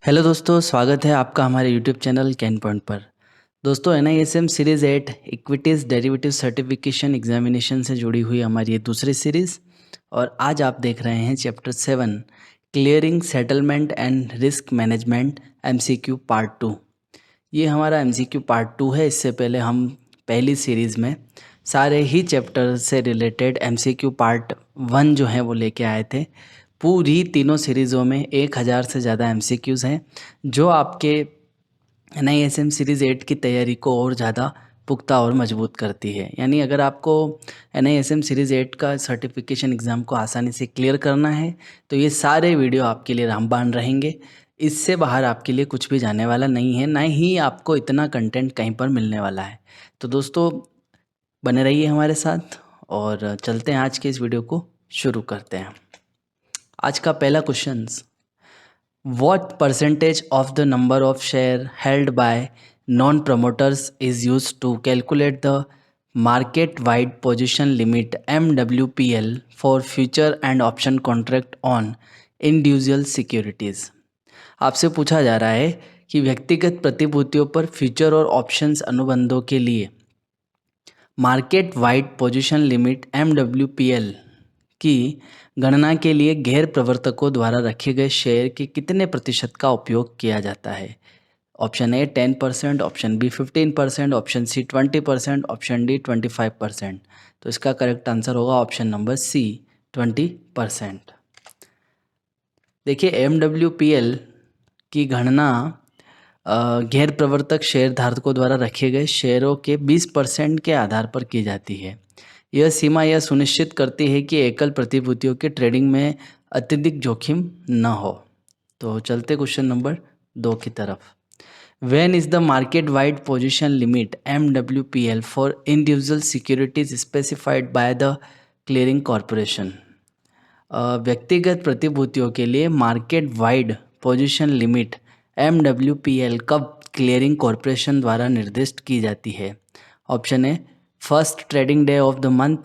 Hello दोस्तों, स्वागत है आपका हमारे यूट्यूब चैनल कैन पॉइंट पर। दोस्तों, NISM series 8 equities derivative certification examination से जुड़ी हुई हमारी ये दूसरी सीरीज़, और आज आप देख रहे हैं chapter 7 clearing settlement and risk management MCQ part 2। ये हमारा MCQ पार्ट 2 है। इससे पहले हम पहली सीरीज़ में सारे ही चैप्टर से रिलेटेड MCQ पार्ट 1 जो है वो लेके आए थे। पूरी तीनों सीरीज़ों में 1000 से ज़्यादा MCQs हैं, जो आपके NISM सीरीज़ 8 की तैयारी को और ज़्यादा पुख्ता और मजबूत करती है। यानी अगर आपको NISM सीरीज़ 8 का सर्टिफिकेशन एग्ज़ाम को आसानी से क्लियर करना है तो ये सारे वीडियो आपके लिए रामबाण रहेंगे। इससे बाहर आपके लिए कुछ भी जाने वाला नहीं है, ना ही आपको इतना कंटेंट कहीं पर मिलने वाला है। तो दोस्तों, बने रहिए हमारे साथ और चलते हैं आज के इस वीडियो को शुरू करते हैं। आज का पहला question, What percentage of the number of share held by non-promoters is used to calculate the market-wide position limit MWPL for future and option contract on individual securities? आपसे पूछा जा रहा है कि व्यक्तिगत प्रतिभूतियों पर फ्यूचर और ऑप्शंस अनुबंधों के लिए market wide position limit MWPL की गणना के लिए गैर प्रवर्तकों द्वारा रखे गए शेयर के कितने प्रतिशत का उपयोग किया जाता है। Option A 10%, option B 15%, option C 20%, option D 25%। तो इसका करेक्ट आंसर होगा ऑप्शन नंबर सी 20%। देखिए, MWPL की गणना गैर प्रवर्तक शेयर धारकों द्वारा रखे गए शेयरों के 20% के आधार पर की जाती है। यह सीमा यह सुनिश्चित करती है कि एकल प्रतिभूतियों के ट्रेडिंग में अत्यधिक जोखिम न हो। तो चलते क्वेश्चन नंबर 2 की तरफ। When is the market wide position limit MWPL for individual securities specified by the clearing corporation? व्यक्तिगत प्रतिभूतियों के लिए market wide position limit MWPL कब क्लियरिंग कॉरपोरेशन द्वारा निर्दिष्ट की जाती है। Option A first trading day of the month,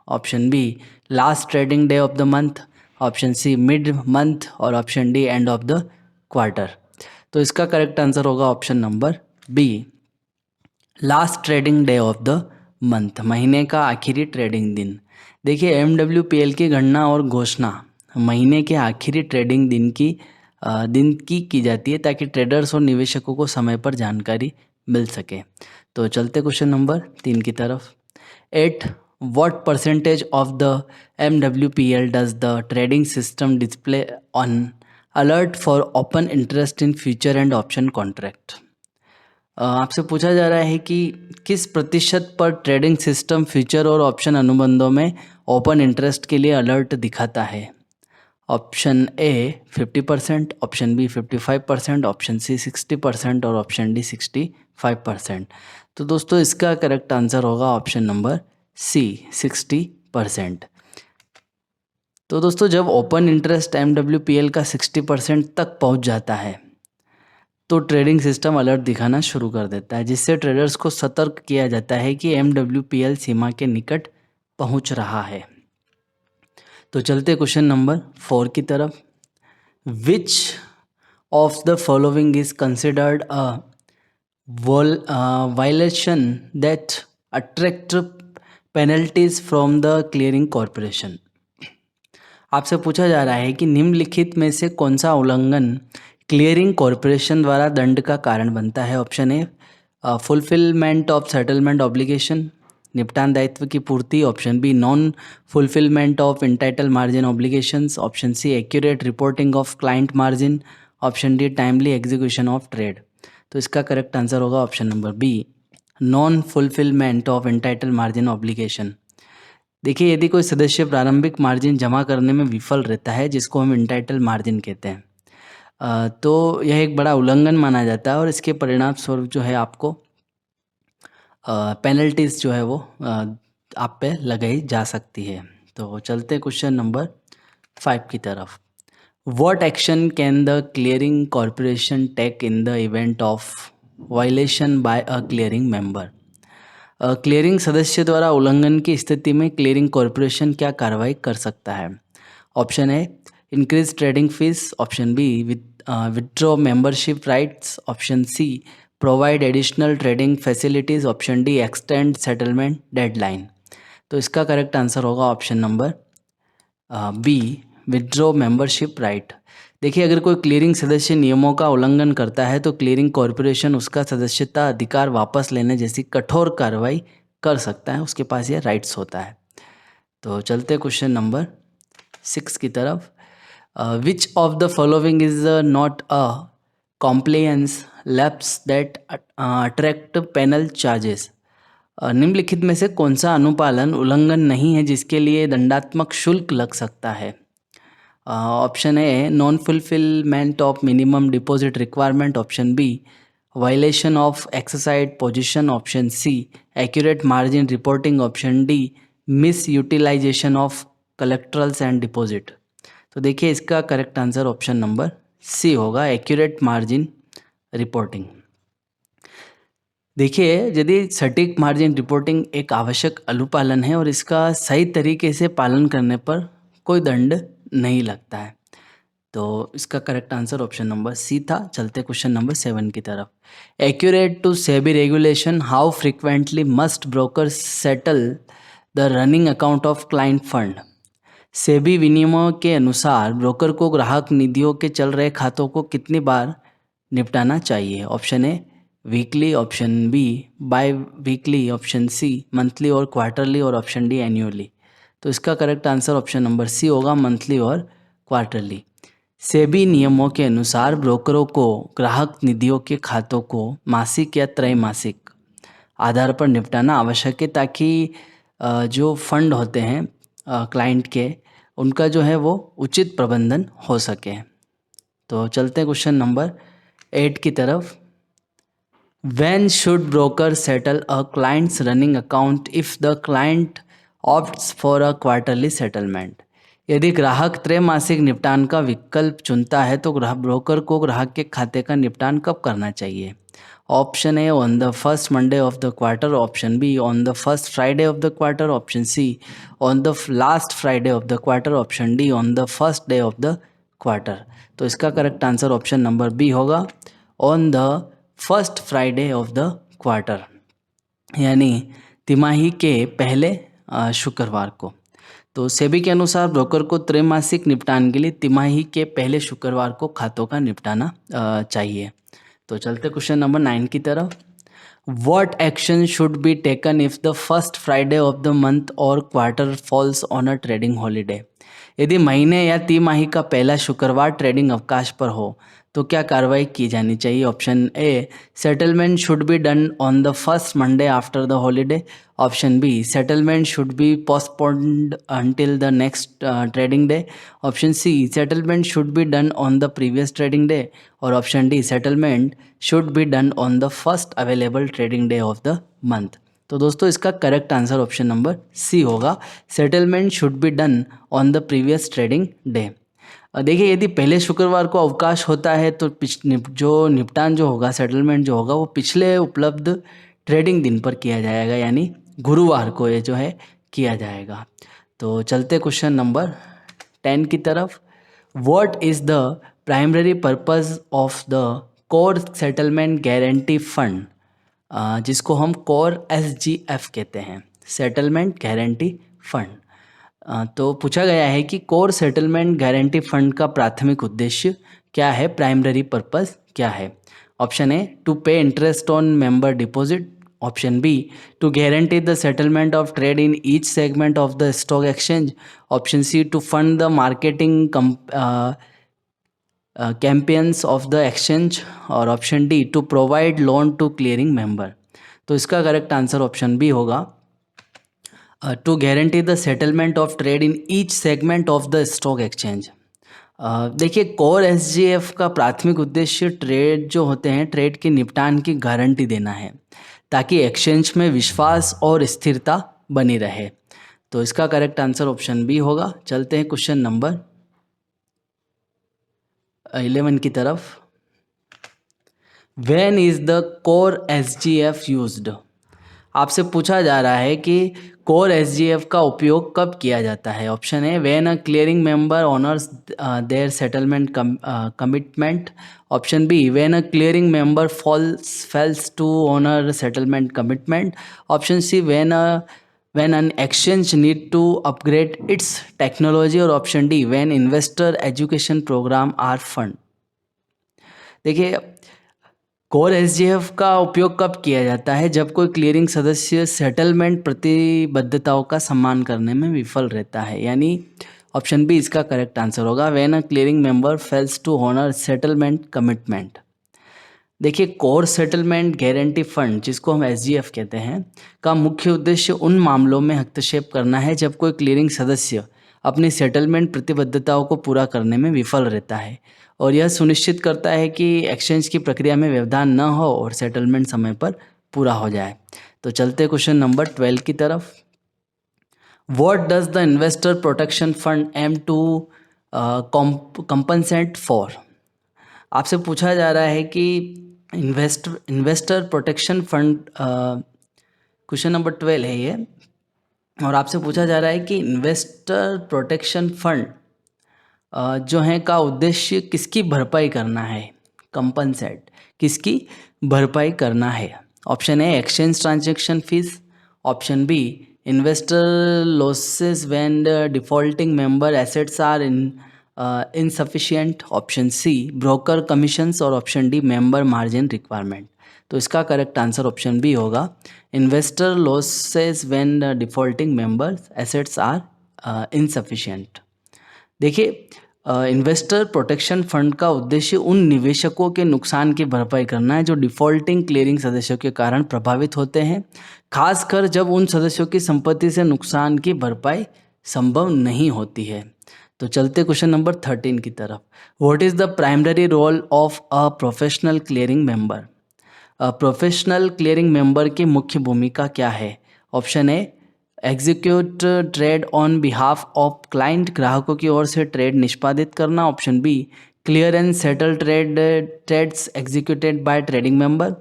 option B last trading day of the month, option C mid month और option D end of the quarter. तो इसका correct answer होगा option number B, last trading day of the month, महीने का आखिरी trading दिन। देखिए, MWPL की गणना और घोषणा महीने के आखिरी ट्रेडिंग दिन की जाती है ताकि ट्रेडर्स और निवेशकों को समय पर जानकारी मिल सके। तो चलते क्वेश्चन नंबर 3 की तरफ। At what percentage of the MWPL does the trading system display on alert for open interest in future and option contract? आपसे पूछा जा रहा है कि किस प्रतिशत पर ट्रेडिंग सिस्टम फ्यूचर और ऑप्शन अनुबंधों में ओपन इंटरेस्ट के लिए अलर्ट दिखाता है। Option A 50%, option B 55%, option C 60% और ऑप्शन डी 65%। तो दोस्तों, इसका करेक्ट आंसर होगा ऑप्शन नंबर सी 60%। तो दोस्तों, जब ओपन इंटरेस्ट MWPL का 60% तक पहुंच जाता है तो ट्रेडिंग सिस्टम अलर्ट दिखाना शुरू कर देता है, जिससे ट्रेडर्स को सतर्क किया जाता है कि MWPL सीमा के निकट पहुंच रहा है। तो चलते क्वेश्चन नंबर 4 की तरफ। Which of the following is considered a violation that attract penalties from the clearing corporation? आपसे पूछा जा रहा है कि निम्नलिखित में से कौन सा उल्लंघन क्लियरिंग कॉरपोरेशन द्वारा दंड का कारण बनता है। Option A fulfilment of settlement obligation, निपटान दायित्व की पूर्ति, option B non fulfilment of entitle margin obligations, option C accurate reporting of client margin, option D timely execution of trade. तो इसका करेक्ट आंसर होगा option number B, non fulfilment of entitle margin obligation. देखिए, यदि कोई सदस्य प्रारंभिक margin जमा करने में विफल रहता है, जिसको हम इंटाइटल मार्जिन कहते हैं, तो यह एक बड़ा उल्लंघन माना जाता है और इसके परिणाम स्वरूप जो है आपको पेनल्टीज़ जो है वो आप पे लगाई जा सकती है। तो चलते क्वेश्चन नंबर 5 की तरफ। What action can the clearing corporation take in the event of violation by a clearing member? Clearing सदस्य द्वारा उल्लंघन की स्थिति में क्लियरिंग कॉरपोरेशन क्या कार्रवाई कर सकता है। Option A increase trading fees, option B withdraw membership rights, option C provide additional trading facilities, option D extend settlement deadline. तो इसका करेक्ट आंसर होगा option number B, withdraw membership right. देखिए, अगर कोई क्लियरिंग सदस्य नियमों का उल्लंघन करता है तो क्लियरिंग कॉरपोरेशन उसका सदस्यता अधिकार वापस लेने जैसी कठोर कार्रवाई कर सकता है, उसके पास ये राइट्स होता है। तो चलते क्वेश्चन नंबर 6 की तरफ। Which of the following is not a compliance lapse that attract penal charges. निम्नलिखित में से कौन सा अनुपालन उल्लंघन नहीं है जिसके लिए दंडात्मक शुल्क लग सकता है। Option A non fulfilment of minimum deposit requirement, option B violation of exercise position, option C accurate margin reporting, option D mis utilization of collaterals and deposit. तो देखिए, इसका correct answer option number C होगा, accurate margin reporting. देखिए, यदि सटीक margin reporting एक आवश्यक अनुपालन है और इसका सही तरीके से पालन करने पर कोई दंड नहीं लगता है, तो इसका correct answer option number C था। चलते क्वेश्चन नंबर 7 की तरफ। Accurate to SEBI regulation, how frequently must broker settle the running account of client fund. SEBI विनियमों के अनुसार ब्रोकर को ग्राहक निधियों के चल रहे खातों को कितनी बार निपटाना चाहिए। Option A weekly, option B biweekly, option C monthly और क्वार्टरली, और ऑप्शन डी एन्युअली। तो इसका correct answer option number C होगा, मंथली और क्वार्टरली। सेबी नियमों के अनुसार ब्रोकरों को ग्राहक निधियों के खातों को मासिक या त्रैमासिक आधार पर निपटाना आवश्यक है, ताकि जो फंड होते हैं क्लाइंट के, उनका जो है वो उचित प्रबंधन हो सके। तो चलते हैं क्वेश्चन नंबर 8 की तरफ। When should broker settle a client's running account if the client opts for a quarterly settlement? यदि ग्राहक त्रैमासिक निपटान का विकल्प चुनता है तो ब्रोकर को ग्राहक के खाते का निपटान कब करना चाहिए। Option A on the first Monday of the quarter, option B on the first Friday of the quarter, option C on the last Friday of the quarter, option D on the first day of the quarter. तो इसका correct answer option number B होगा, on the first Friday of the quarter, यानी तिमाही के पहले शुक्रवार को। तो सेबी के अनुसार ब्रोकर को त्रैमासिक निपटान के लिए तिमाही के पहले शुक्रवार को खातों का निपटाना चाहिए। तो चलते क्वेश्चन नंबर 9 की तरफ। What action should be taken if the first Friday of the month or quarter falls on a trading holiday? यदि महीने या तिमाही का पहला शुक्रवार ट्रेडिंग अवकाश पर हो तो क्या कार्रवाई की जानी चाहिए। Option A settlement should be done on the first Monday after the holiday, option B settlement should be postponed until the next trading day, option C settlement should be done on the previous trading day, और option D settlement should be done on the first available trading day of the month. तो दोस्तों, इसका correct answer option number C होगा, settlement should be done on the previous trading day. देखिए, यदि पहले शुक्रवार को अवकाश होता है तो जो निपटान जो होगा, सेटलमेंट जो होगा, वो पिछले उपलब्ध ट्रेडिंग दिन पर किया जाएगा, यानी गुरुवार को ये जो है किया जाएगा। तो चलते क्वेश्चन नंबर 10 की तरफ। What is the primary purpose of the core settlement guarantee fund, जिसको हम कोर SGF कहते हैं, सेटलमेंट गारंटी फंड। तो पूछा गया है कि कोर सेटलमेंट गारंटी फंड का प्राथमिक उद्देश्य क्या है, प्राइमरी पर्पस क्या है। Option A to pay interest on member deposit, option B to guarantee the settlement of trade in each segment of the stock exchange, option C to fund the marketing campaigns of the exchange, और option D to provide loan to clearing member. तो इसका correct answer option B होगा, to guarantee the settlement of trade in each segment of the stock exchange. देखिए, core SGF का प्राथमिक उद्देश्य trade जो होते हैं, ट्रेड के निपटान की गारंटी देना है, ताकि एक्सचेंज में विश्वास और स्थिरता बनी रहे। तो इसका करेक्ट आंसर ऑप्शन बी होगा। चलते हैं क्वेश्चन नंबर 11 की तरफ। When is the core SGF used. आपसे पूछा जा रहा है कि कोर एसजीएफ का उपयोग कब किया जाता है? Option A when a clearing member honours their settlement commitment. Option B when a clearing member fails to honour settlement commitment. Option C when an exchange need to upgrade its technology। और option D when investor education program are fund। देखिए, core SGF का उपयोग कब किया जाता है? जब कोई क्लियरिंग सदस्य सेटलमेंट प्रतिबद्धताओं का सम्मान करने में विफल रहता है, यानी ऑप्शन बी इसका करेक्ट आंसर होगा when a clearing member fails to honour settlement commitment. देखिए, कोर सेटलमेंट गारंटी फंड, जिसको हम एसजीएफ कहते हैं, का मुख्य उद्देश्य उन मामलों में हस्तक्षेप करना है जब कोई क्लियरिंग सदस्य अपनी सेटलमेंट प्रतिबद्धताओं को पूरा करने में विफल रहता है, और यह सुनिश्चित करता है कि एक्सचेंज की प्रक्रिया में व्यवधान न हो और सेटलमेंट समय पर पूरा हो जाए। तो चलते क्वेश्चन नंबर 12 की तरफ। What does the investor protection fund aim to compensate for? आपसे पूछा जा रहा है कि investor protection fund, question number 12 है ये, और आपसे पूछा जा रहा है कि इन्वेस्टर प्रोटेक्शन फंड जो है का उद्देश्य किसकी भरपाई करना है? कंपनसेट, किसकी भरपाई करना है? Option A exchange transaction fees. Option B investor losses when defaulting member assets are insufficient. Option C broker commissions. और option D member margin requirement. तो इसका करेक्ट आंसर ऑप्शन बी होगा investor losses when defaulting members assets are insufficient. देखिए, investor protection fund का उद्देश्य उन निवेशकों के नुकसान की भरपाई करना है जो डिफॉल्टिंग क्लियरिंग सदस्यों के कारण प्रभावित होते हैं, खासकर जब उन सदस्यों की संपत्ति से नुकसान की भरपाई संभव नहीं होती है। तो चलते क्वेश्चन नंबर 13 की तरफ। What is the primary role of a professional clearing member? Professional clearing member की मुख्य भूमिका क्या है? Option A execute trade on behalf of client, ग्राहकों की ओर से ट्रेड निष्पादित करना। Option B clear and settle trades executed by trading member.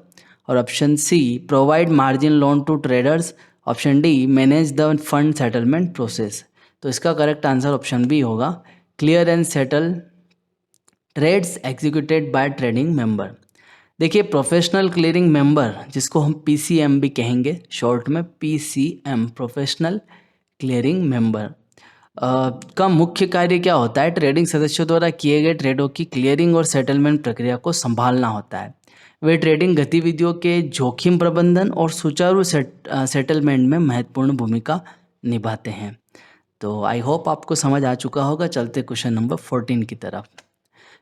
और option C provide margin loan to traders. Option D manage the fund settlement process. तो इसका correct answer option B होगा clear and settle trades executed by trading member. देखिए, professional clearing member, जिसको हम PCM भी कहेंगे short में, PCM professional clearing member का मुख्य कार्य क्या होता है? ट्रेडिंग सदस्यों द्वारा किए गए ट्रेडों की क्लियरिंग और सेटलमेंट प्रक्रिया को संभालना होता है। वे ट्रेडिंग गतिविधियों के जोखिम प्रबंधन और सुचारू सेटलमेंट में महत्वपूर्ण भूमिका निभाते हैं। तो आई होप आपको समझ आ चुका होगा। चलते क्वेश्चन नंबर 14 की तरफ।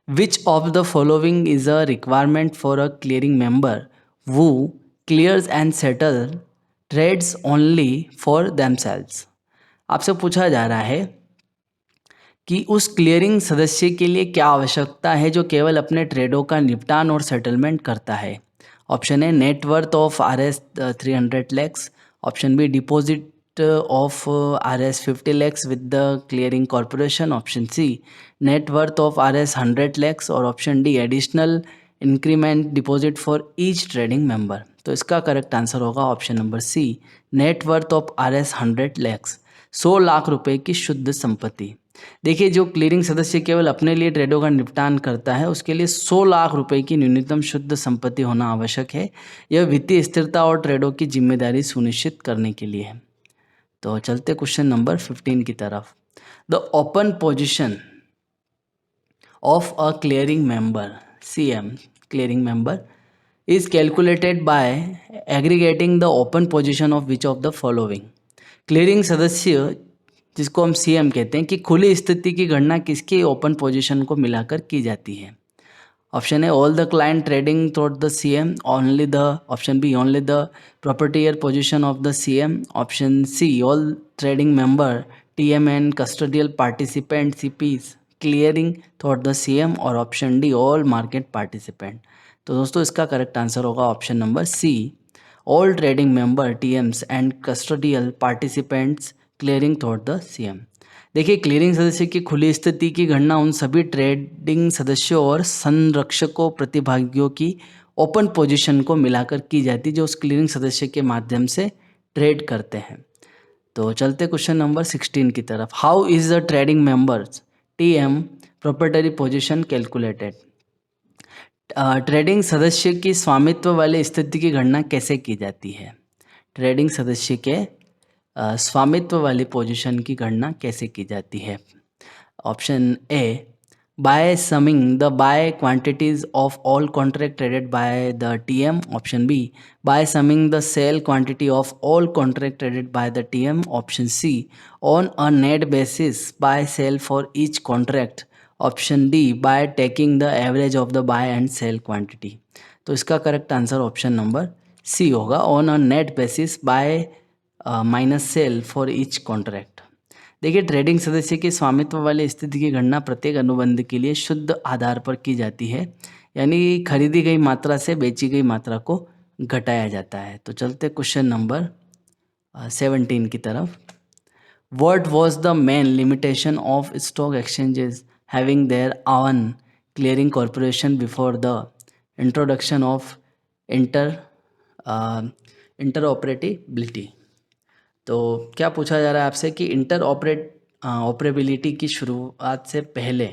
Which of the following is a requirement for a clearing member who clears and settle trades only for themselves? आपसे पूछा जा रहा है कि उस क्लियरिंग सदस्य के लिए क्या आवश्यकता है जो केवल अपने ट्रेडों का निपटान और सेटलमेंट करता है। ऑप्शन ए नेटवर्थ ऑफ RS 300 lakhs। Option B deposit of RS 50 lakhs with the clearing corporation। Option C net worth of RS 100 lakhs। और option D additional increment deposit for each trading member. तो इसका correct answer होगा option number C net worth of RS 100 lakhs, 100 lakh रुपए की शुद्ध संपत्ति। देखिए, जो क्लियरिंग सदस्य केवल अपने लिए ट्रेडों का निपटान करता है उसके लिए 100 लाख रुपए की न्यूनतम शुद्ध संपत्ति होना आवश्यक है। यह वित्तीय स्थिरता और ट्रेडों की जिम्मेदारी सुनिश्चित करने के लिए है। तो चलते क्वेश्चन नंबर 15 की तरफ। The open position of a clearing member, CM clearing member, is calculated by aggregating the open position of which of the following. Clearing सदस्य, जिसको हम CM कहते हैं, कि खुली स्थिति की गणना किसकी ओपन पोजीशन को मिलाकर की जाती है। Option A all the client trading through the CM, only the, option B only the proprietor position of the CM, option C all trading member TM and custodial participant CPs clearing through the CM, और option D all market participant. तो दोस्तों, इसका correct answer होगा option number C all trading member TMs and custodial participants clearing through the CM। देखिए, clearing सदस्य की खुली स्थिति की गणना उन सभी ट्रेडिंग सदस्यों और संरक्षकों प्रतिभागियों की ओपन पोजीशन को मिलाकर की जाती है जो उस क्लियरिंग सदस्य के माध्यम से ट्रेड करते हैं। तो चलते क्वेश्चन नंबर 16 की तरफ। How is the trading members TM proprietary position calculated. Trading सदस्य की स्वामित्व वाली स्थिति की गणना कैसे की जाती है। ट्रेडिंग सदस्य के स्वामित्व वाली पोजीशन की गणना कैसे की जाती है। Option A, by summing the buy quantities of all contract traded by the TM. Option B, by summing the sell quantity of all contract traded by the TM. Option C, on a net basis buy sell for each contract. Option D, by taking the average of the buy and sell quantity. तो इसका correct answer option number C होगा, on a net basis buy minus cell for each contract. देखिए, trading सदस्य के स्वामित्व वाली स्थिति की गणना प्रत्येक अनुबंध के लिए शुद्ध आधार पर की जाती है, यानी खरीदी गई मात्रा से बेची गई मात्रा को घटाया जाता है। तो चलते क्वेश्चन नंबर 17 की तरफ। What was the main limitation of stock exchanges having their own clearing corporation before the introduction of interoperability? तो क्या पूछा जा रहा है आपसे कि ऑपरेबिलिटी की शुरुआत से पहले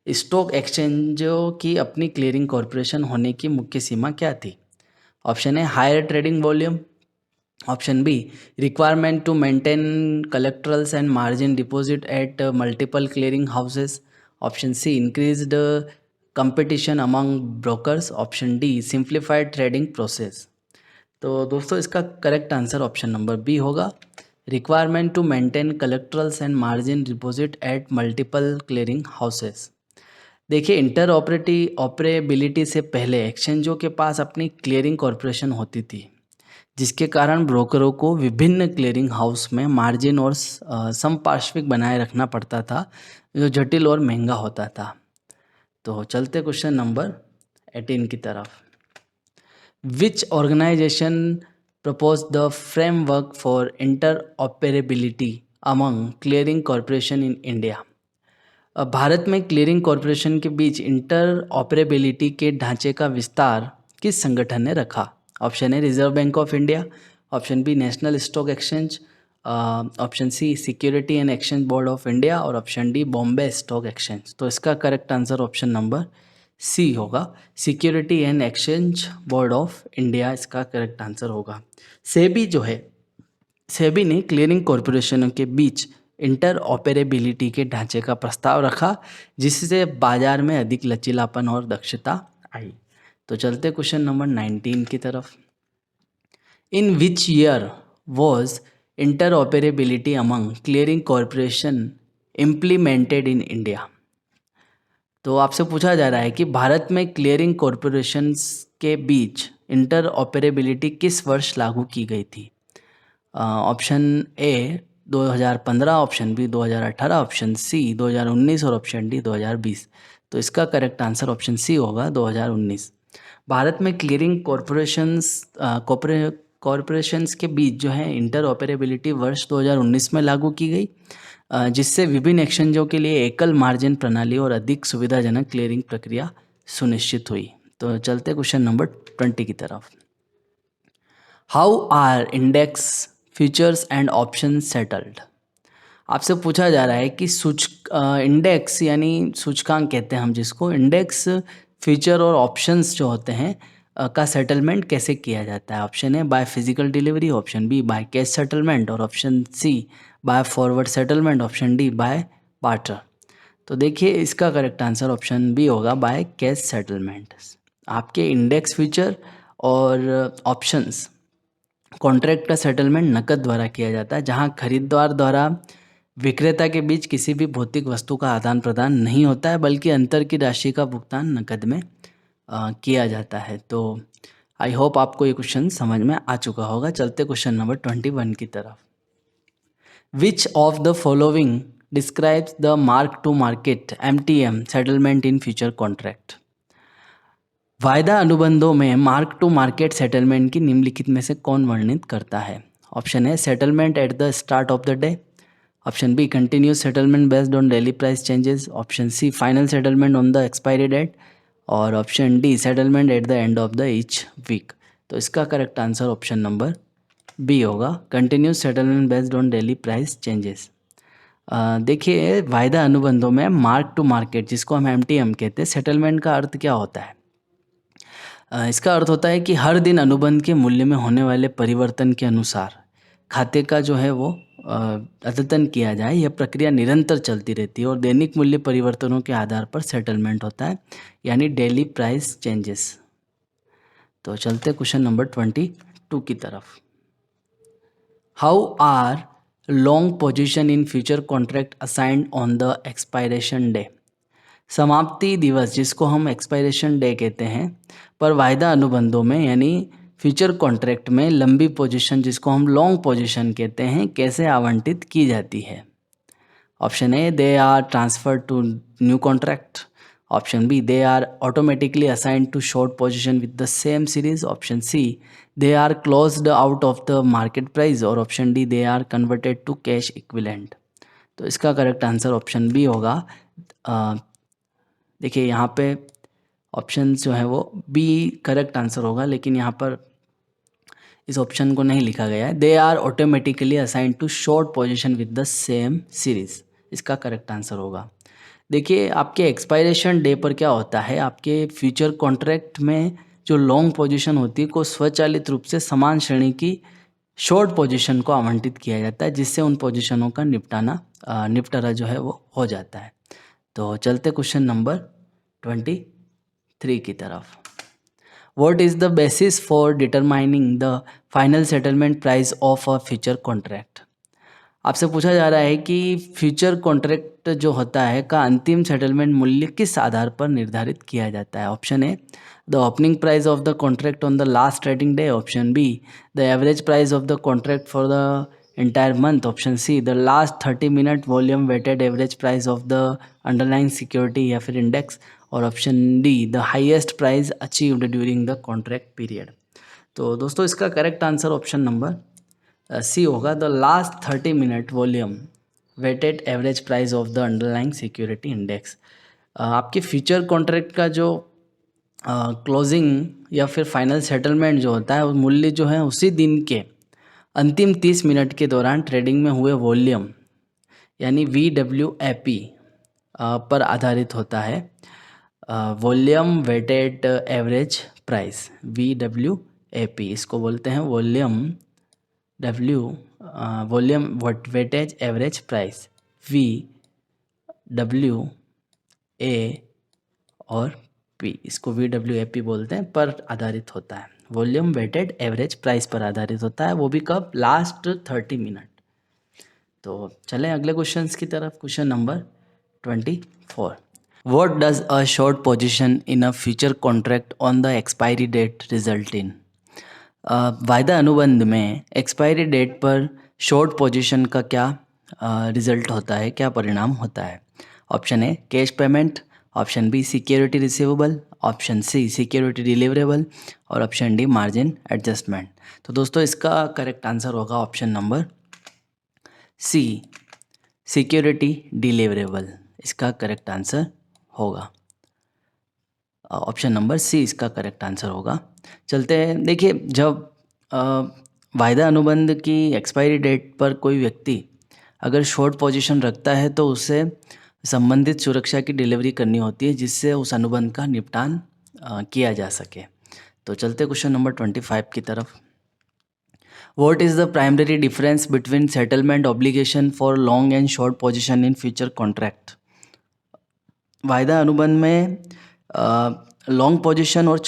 स्टॉक एक्सचेंजों की अपनी क्लियरिंग कॉरपोरेशन होने की मुख्य सीमा क्या थी। Option A, higher trading volume. Option B, requirement to maintain collaterals and margin deposit at multiple clearing houses. Option C, increased competition among brokers. Option D, simplified trading process. तो दोस्तों, इसका correct answer option number B होगा, requirement to maintain collaterals and margin deposit at multiple clearing houses. देखिए, operability से पहले एक्सचेंजों के पास अपनी क्लियरिंग कॉरपोरेशन होती थी, जिसके कारण ब्रोकरों को विभिन्न क्लियरिंग हाउस में मार्जिन और समपार्श्विक बनाए रखना पड़ता था, जो जटिल और महंगा होता था। तो चलते क्वेश्चन नंबर 18 की तरफ। Which organization propose the framework for interoperability among clearing corporation in India. Bharat में क्लियरिंग कॉरपोरेशन के बीच इंटरऑपरेबिलिटी के ढांचे का विस्तार किस संगठन ने रखा। Option A, Reserve Bank of India. Option B, National Stock exchange. Option C, Security and Exchange Board of India. और option D, Bombay stock exchange. तो इसका correct answer option number C होगा, Security and Exchange Board of India इसका correct answer होगा। सेबी जो है, सेबी ने clearing कॉरपोरेशनों के बीच इंटरऑपरेबिलिटी के ढांचे का प्रस्ताव रखा, जिससे बाजार में अधिक लचीलापन और दक्षता आई। तो चलते क्वेश्चन नंबर 19 की तरफ। In which year was interoperability among clearing corporation implemented in India. तो आपसे पूछा जा रहा है कि भारत में क्लियरिंग कॉरपोरेशंस के बीच इंटरऑपरेबिलिटी किस वर्ष लागू की गई थी। Option A 2015, option B 2018, option C 2019 और ऑप्शन डी 2020। तो इसका करेक्ट आंसर ऑप्शन सी होगा, 2019। भारत में क्लियरिंग कॉरपोरेशंस के बीच जो है इंटरऑपरेबिलिटी वर्ष 2019 में लागू की गई, जिससे विभिन्न एक्सचेंजों के लिए एकल मार्जिन प्रणाली और अधिक सुविधाजनक क्लियरिंग प्रक्रिया सुनिश्चित हुई। तो चलते क्वेश्चन नंबर 20 की तरफ। How are index futures and option settled. आपसे पूछा जा रहा है कि इंडेक्स यानी सूचकांक कहते हैं हम जिसको, इंडेक्स फ्यूचर और ऑप्शंस जो होते हैं का सेटलमेंट कैसे किया जाता है। Option A, by physical delivery. Option B, by cash settlement. और option C, by forward settlement. Option D, by barter. तो देखिए, इसका करेक्ट आंसर ऑप्शन बी होगा, बाय कैश सेटलमेंट। आपके इंडेक्स फ्यूचर और ऑप्शंस कॉन्ट्रैक्ट का सेटलमेंट नकद द्वारा किया जाता है, जहां खरीदार द्वारा विक्रेता के बीच किसी भी भौतिक वस्तु का आदान प्रदान नहीं होता है, बल्कि अंतर की राशि का भुगतान नकद में किया जाता है। तो आई होप आपको ये क्वेश्चन समझ में आ चुका होगा। चलते क्वेश्चन नंबर 21 की तरफ। Which of the following describes the mark to market MTM settlement in future contract. वायदा अनुबंधों में मार्क टू मार्केट सेटलमेंट की निम्नलिखित में से कौन वर्णित करता है। Option A, settlement at the start of the day. Option B, continuous settlement based on daily price changes. Option C, final settlement on the expiry date. और option D, settlement at the end of the each week. तो इसका correct answer option number B होगा continuous settlement based on daily price changes. देखिए वायदा अनुबंधों में mark to market जिसको हम MTM कहते हैं, सेटलमेंट का अर्थ क्या होता है? इसका अर्थ होता है कि हर दिन अनुबंध के मूल्य में होने वाले परिवर्तन के अनुसार खाते का जो है वो अद्यतन किया जाए। यह प्रक्रिया निरंतर चलती रहती है और दैनिक मूल्य परिवर्तनों के आधार पर सेटलमेंट होता है, यानी डेली प्राइस चेंजेस। तो चलते क्वेश्चन नंबर 22 की तरफ। How are long position in future contract assigned on the expiration day? समाप्ति दिवस जिसको हम एक्सपायरेशन डे कहते हैं पर वायदा अनुबंधों में यानी फ्यूचर कॉन्ट्रैक्ट में लंबी पोजीशन जिसको हम लॉन्ग पोजीशन कहते हैं कैसे आवंटित की जाती है? Option A, they are transferred to new contract. Option B, they are automatically assigned to short position with the same series. Option C, they are closed out of the market price. और option D, they are converted to cash equivalent. तो इसका correct answer option B होगा। देखिए यहाँ पे option जो है वो बी करेक्ट आंसर होगा, लेकिन यहाँ पर इस ऑप्शन को नहीं लिखा गया है। They are automatically assigned to short position with the same series, इसका करेक्ट आंसर होगा। देखिए आपके एक्सपायरेशन डे पर क्या होता है, आपके फ्यूचर कॉन्ट्रैक्ट में जो लॉन्ग पोजीशन होती है को स्वचालित रूप से समान श्रेणी की शॉर्ट पोजीशन को आवंटित किया जाता है, जिससे उन पोजीशनों का निपटारा जो है वो हो जाता है। तो चलते क्वेश्चन नंबर 23 की तरफ। What is the basis for determining the final settlement price of a future contract? आपसे पूछा जा रहा है कि फ्यूचर कॉन्ट्रैक्ट जो होता है का अंतिम सेटलमेंट मूल्य किस आधार पर निर्धारित किया जाता है? Option A, the opening price of the contract on the last trading day. Option B, the average price of the contract for the entire month. Option C, the last 30-minute volume weighted average price of the underlying security या फिर index. और option D, the highest price achieved during the contract period. तो दोस्तों इसका correct answer option number C होगा, the last 30 minute volume weighted average price of the underlying security index. आपके future contract का जो क्लोजिंग या फिर फाइनल सेटलमेंट जो होता है वो मूल्य जो है उसी दिन के अंतिम 30 मिनट के दौरान ट्रेडिंग में हुए वॉल्यूम यानी VWAP पर आधारित होता है। Volume weighted average price VWAP, इसको बोलते हैं volume weightage average price VWA और P, इसको VWAP बोलते हैं, पर आधारित होता है। वॉल्यूम वेटेड एवरेज प्राइस पर आधारित होता है, वो भी कब? Last 30 minute. तो चलें अगले क्वेश्चंस की तरफ। Question number 24। What does a short position in a future contract on the expiry date result in? वायदा अनुबंध में एक्सपायरी डेट पर शॉर्ट पोजीशन का क्या रिजल्ट होता है, क्या परिणाम होता है? Option A, cash payment. Option B, security receivable. Option C, security deliverable. और ऑप्शन डी, मार्जिन एडजस्टमेंट। तो दोस्तों इसका करेक्ट आंसर होगा option number C, security deliverable, इसका करेक्ट आंसर होगा। ऑप्शन नंबर सी इसका करेक्ट आंसर होगा। चलते हैं, देखिए जब वायदा अनुबंध की एक्सपायरी डेट पर कोई व्यक्ति अगर शॉर्ट पोजीशन रखता है तो उसे संबंधित सुरक्षा की डिलीवरी करनी होती है जिससे उस अनुबंध का निपटान किया जा सके। तो चलते क्वेश्चन नंबर 25 की तरफ। What is the primary difference between settlement obligation for long and short position in future contract? वायदा अनुबंध में लॉन्ग पोजीशन और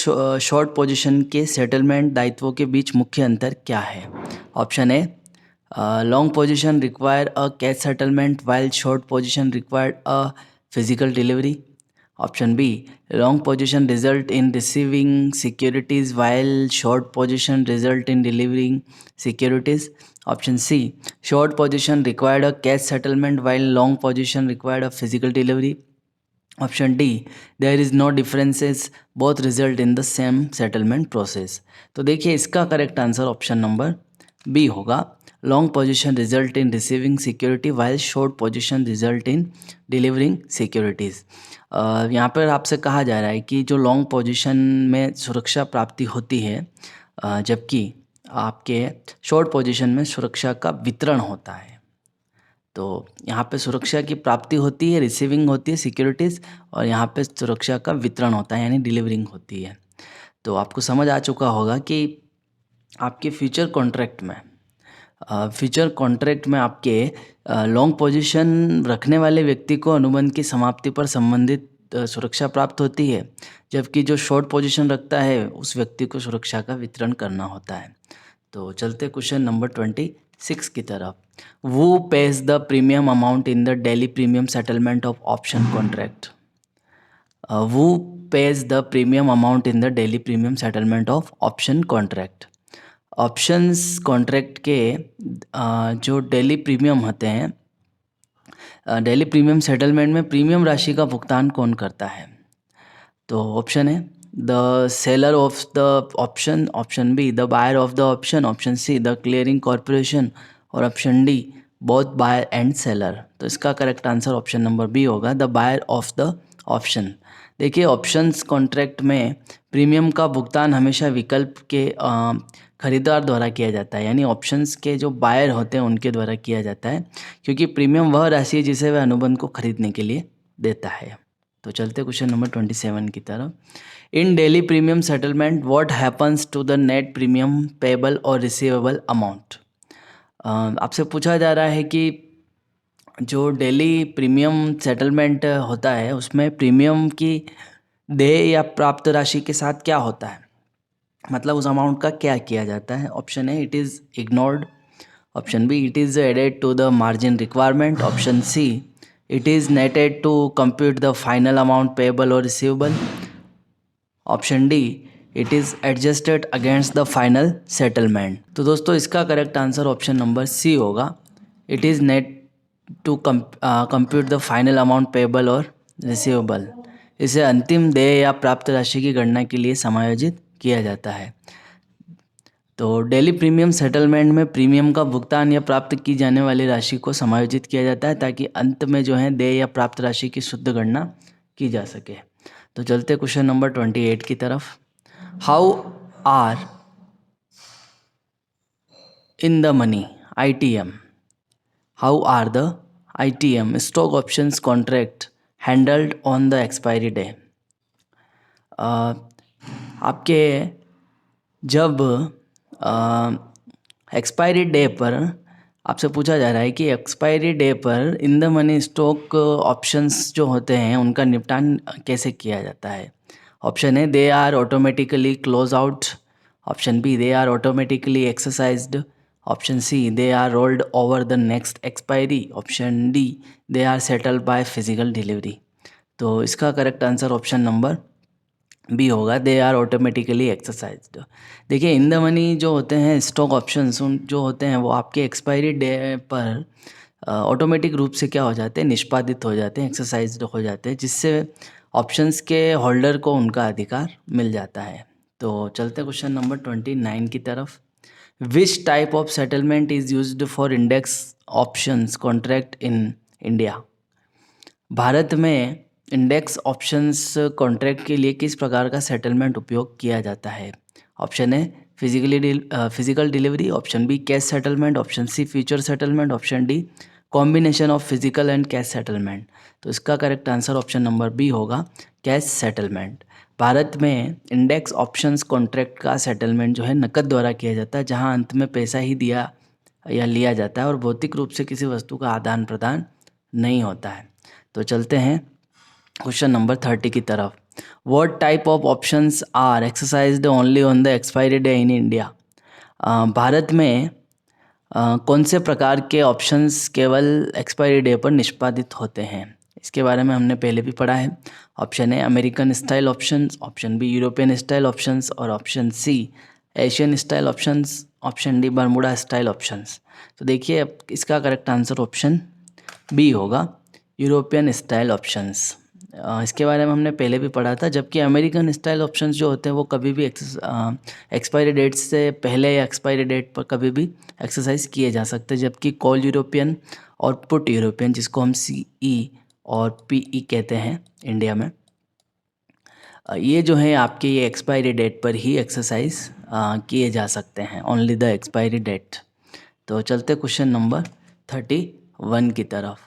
शॉर्ट पोजीशन के सेटलमेंट दायित्वों के बीच मुख्य अंतर क्या है? Option A, long position require a cash settlement while short position required a physical delivery. Option B, long position result in receiving securities while short position result in delivering securities. Option C, short position required a cash settlement while long position required a physical delivery. Option D, there is no differences both result in the same settlement process. तो देखिए इसका correct answer option number B होगा, long position result in receiving security while short position result in delivering securities. यहाँ पर आपसे कहा जा रहा है कि जो लॉन्ग पोजीशन में सुरक्षा प्राप्ति होती है जबकि आपके शॉर्ट पोजीशन में सुरक्षा का वितरण होता है। तो यहाँ पे सुरक्षा की प्राप्ति होती है, रिसीविंग होती है सिक्योरिटीज़, और यहाँ पे सुरक्षा का वितरण होता है यानी डिलीवरिंग होती है। तो आपको समझ आ चुका होगा कि आपके फ्यूचर कॉन्ट्रैक्ट में आपके लॉन्ग पोजीशन रखने वाले व्यक्ति को अनुबंध की समाप्ति पर संबंधित सुरक्षा प्राप्त होती है, जबकि जो शॉर्ट पोजीशन रखता है उस व्यक्ति को सुरक्षा का वितरण करना होता है। तो चलते क्वेश्चन नंबर 26 की तरफ। Who pays the premium amount in the daily premium settlement of option contract. Who pays the premium amount in the daily premium settlement of option contract. Options contract के जो डेली प्रीमियम होते हैं, daily premium settlement में premium राशि का भुगतान कौन करता है? तो ऑप्शन है the seller of the option, option B the buyer of the option, option C the clearing corporation, और option D both buyer and seller. तो इसका correct answer option number B होगा, the buyer of the option. देखिए, options contract में premium का भुगतान हमेशा विकल्प के खरीदार द्वारा किया जाता है, यानी ऑप्शंस के जो बायर होते हैं उनके द्वारा किया जाता है, क्योंकि प्रीमियम वह राशि है जिसे वह अनुबंध को खरीदने के लिए देता है। तो चलते क्वेश्चन नंबर 27 की तरफ। In daily premium settlement what happens to the net premium payable और रिसीवेबल अमाउंट। आपसे पूछा जा रहा है कि जो डेली प्रीमियम सेटलमेंट होता है उसमें प्रीमियम की देय या प्राप्त राशि के साथ क्या होता है, मतलब उस अमाउंट का क्या किया जाता है। Option A it is ignored, option B it is added to the margin requirement, option C it is netted to compute the final amount payable और receivable, option D it is adjusted against the final settlement. तो दोस्तों इसका correct answer option number C होगा, it is net to compute the final amount payable और receivable. इसे अंतिम देय या प्राप्त राशि की गणना के लिए समायोजित किया जाता है। तो डेली प्रीमियम सेटलमेंट में प्रीमियम का भुगतान या प्राप्त की जाने वाली राशि को समायोजित किया जाता है ताकि अंत में जो है देय या प्राप्त राशि की शुद्ध गणना की जा सके। तो चलते क्वेश्चन नंबर 28 की तरफ। How are in the money ITM, how are the ITM stock options contract handled on the expiry day. आपके जब एक्सपायरी डे पर आपसे पूछा जा रहा है कि एक्सपायरी डे पर इन द मनी स्टॉक ऑप्शंस जो होते हैं उनका निपटान कैसे किया जाता है। ऑप्शन है they are automatically close out, option B they are automatically exercised, option C they are rolled over the next expiry, option D they are settled by physical delivery. तो इसका correct answer option number B होगा, they are automatically exercised. देखिए, इन the money जो होते हैं stock options उन जो होते हैं वो आपके एक्सपायरी डे पर ऑटोमेटिक रूप से क्या हो जाते हैं, निष्पादित हो जाते हैं, एक्सरसाइज्ड हो जाते हैं, जिससे ऑप्शंस के होल्डर को उनका अधिकार मिल जाता है। तो चलते क्वेश्चन नंबर 29 की तरफ। Which type of settlement is used for index options contract in India. Bharat में इंडेक्स ऑप्शंस कॉन्ट्रैक्ट के लिए किस प्रकार का सेटलमेंट उपयोग किया जाता है। ऑप्शन है physical delivery, option B cash settlement, option C future settlement, option D combination of physical and cash settlement. तो इसका correct answer option number B होगा, कैश सेटलमेंट। भारत में इंडेक्स ऑप्शंस कॉन्ट्रैक्ट का सेटलमेंट जो है नकद द्वारा किया जाता है, जहां अंत में पैसा ही दिया या लिया जाता है और भौतिक रूप से किसी वस्तु का आदान प्रदान नहीं होता है। तो चलते हैं क्वेश्चन नंबर 30 की तरफ। What type of options are exercised only on the expiry day in India. Bharat में कौन से प्रकार के ऑप्शंस केवल एक्सपायरी डे पर निष्पादित होते हैं, इसके बारे में हमने पहले भी पढ़ा है। Option A American style options, option B European style options, और option C Asian style options, option D Bermuda style options. तो देखिए, इसका करेक्ट आंसर ऑप्शन बी होगा, यूरोपियन स्टाइल ऑप्शंस। इसके बारे में हमने पहले भी पढ़ा था, जबकि अमेरिकन स्टाइल ऑप्शंस जो होते हैं वो कभी भी एक्सपायरी डेट से पहले या एक्सपायरी डेट पर कभी भी एक्सरसाइज किए जा सकते हैं, जबकि कॉल यूरोपियन और पुट यूरोपियन, जिसको हम CE और PE कहते हैं इंडिया में, ये जो है आपके ये एक्सपायरी डेट पर ही एक्सरसाइज किए जा सकते हैं, ओनली द एक्सपायरी डेट। तो चलते क्वेश्चन नंबर 31 की तरफ।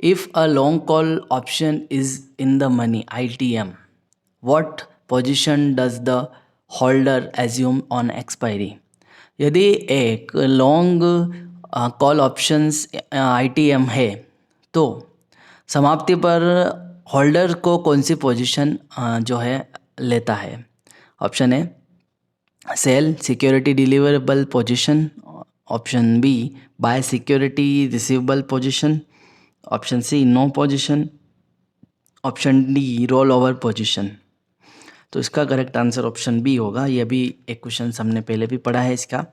If a long call option is in the money ITM, what position does the holder assume on expiry? यदि एक लॉन्ग कॉल ऑप्शंस ITM है तो समाप्ति पर होल्डर को कौन सी पोजीशन जो है लेता है? Option A sell security deliverable position, option B buy security receivable position, option C no position, option D roll over position. तो इसका करेक्ट आंसर ऑप्शन बी होगा। यह भी एक क्वेश्चन हमने पहले भी पढ़ा है इसका,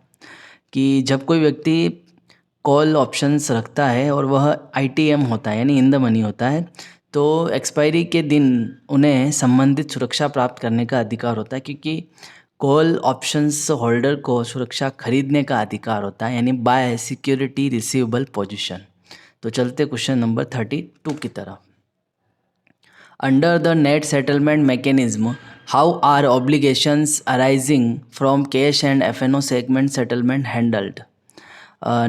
कि जब कोई व्यक्ति कॉल ऑप्शंस रखता है और वह ITM होता है यानी इन द मनी होता है, तो एक्सपायरी के दिन उन्हें संबंधित सुरक्षा प्राप्त करने का अधिकार होता है, क्योंकि कॉल ऑप्शंस होल्डर को सुरक्षा खरीदने का अधिकार होता है, यानी बाय सिक्योरिटी रिसीवेबल पोजीशन। तो चलते क्वेश्चन नंबर 32 की तरफ। Under the net settlement mechanism, how are obligations arising from cash and FNO segment settlement handled?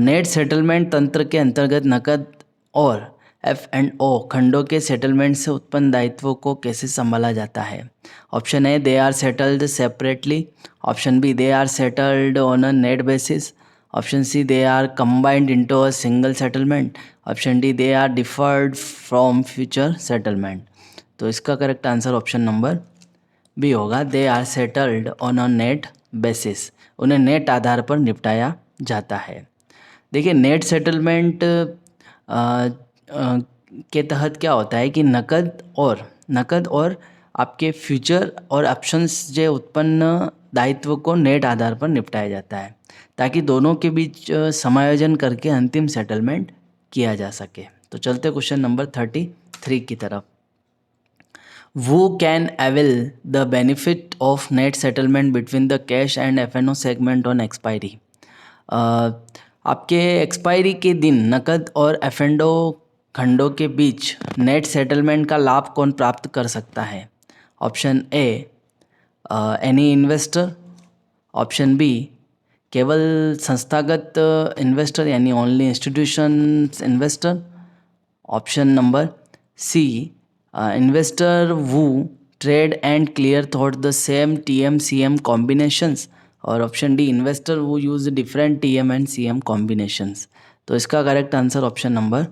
Net settlement तंत्र के अंतर्गत नकद और F&O खंडों के सेटलमेंट से उत्पन्न दायित्वों को कैसे संभाला जाता है? Option A they are settled separately, option B they are settled on a net basis, option C they are combined into a single settlement, option D they are deferred from future settlement. तो इसका correct answer option number B होगा, they are settled on a net basis. उन्हें net आधार पर निपटाया जाता है। देखिए नेट सेटलमेंट के तहत क्या होता है कि नकद और आपके फ्यूचर और ऑप्शंस जो उत्पन्न दायित्व को नेट आधार पर निपटाया जाता है, ताकि दोनों के बीच समायोजन करके अंतिम सेटलमेंट किया जा सके। तो चलते क्वेश्चन नंबर 33 की तरफ। Who can avail the benefit of net settlement between the cash and FNO segment on expiry? आपके एक्सपायरी के दिन नकद और F&O खंडों के बीच नेट सेटलमेंट का लाभ कौन प्राप्त कर सकता है? Option A any investor, option B केवल संस्थागत इन्वेस्टर यानी only institutions investor, option number C investor who trade and clear through the same TM-CM combinations, और option D investor who use different TM and CM combinations. तो इसका correct answer option number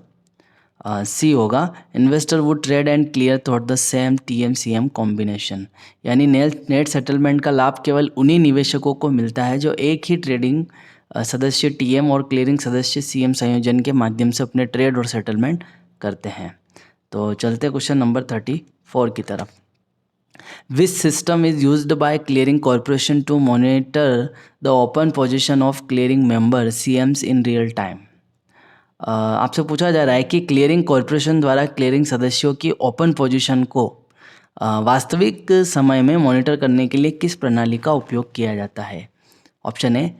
C होगा, investor would trade and clear through the same TM-CM combination. यानी net settlement का लाभ केवल उन्हीं निवेशकों को मिलता है जो एक ही ट्रेडिंग सदस्य TM और क्लियरिंग सदस्य CM संयोजन के माध्यम से अपने ट्रेड और सेटलमेंट करते हैं। तो चलते क्वेश्चन नंबर 34 की तरफ। Which system is used by clearing corporation to monitor the open position of clearing member CMs in real time? आपसे पूछा जा रहा है कि क्लियरिंग कॉरपोरेशन द्वारा क्लियरिंग सदस्यों की ओपन पोजीशन को वास्तविक समय में मॉनिटर करने के लिए किस प्रणाली का उपयोग किया जाता है? ऑप्शन ए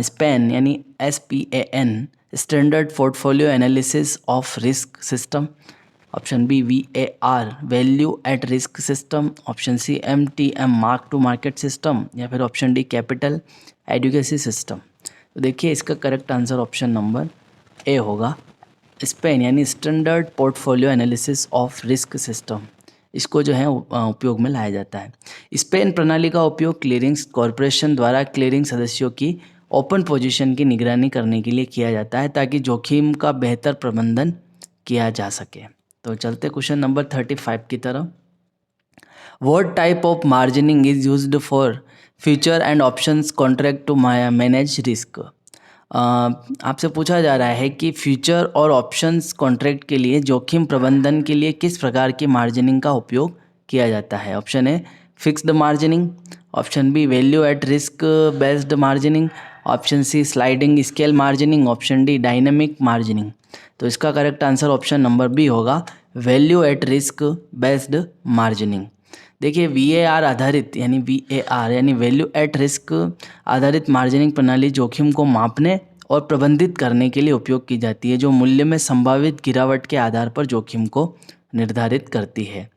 स्पैन यानी SPAN standard portfolio analysis of risk system, option B VAR value at risk system, option C MTM mark to market system, या फिर option D capital adequacy system. तो देखिए इसका correct answer option number A होगा, span यानी standard portfolio analysis of risk system. इसको जो है उपयोग में लाया जाता है। स्पेन प्रणाली का उपयोग क्लियरिंग कॉरपोरेशन द्वारा क्लियरिंग सदस्यों की ओपन पोजीशन की निगरानी करने के लिए किया जाता है, ताकि जोखिम का बेहतर प्रबंधन किया जा सके। तो चलते क्वेश्चन नंबर 35 की तरफ। What type of margining is used for future and options contract to manage risk? आपसे पूछा जा रहा है कि फ्यूचर और ऑप्शंस कॉन्ट्रैक्ट के लिए जोखिम प्रबंधन के लिए किस प्रकार की मार्जिनिंग का उपयोग किया जाता है? Option A fixed margining, option B value at risk based margining, option C sliding scale margining, option D dynamic margining. तो इसका correct answer option number B होगा, value at risk based margining. देखिए VAR आधारित यानी VAR यानी value at risk आधारित मार्जिनिंग प्रणाली जोखिम को मापने और प्रबंधित करने के लिए उपयोग की जाती है, जो मूल्य में संभावित गिरावट के आधार पर जोखिम को निर्धारित करती है।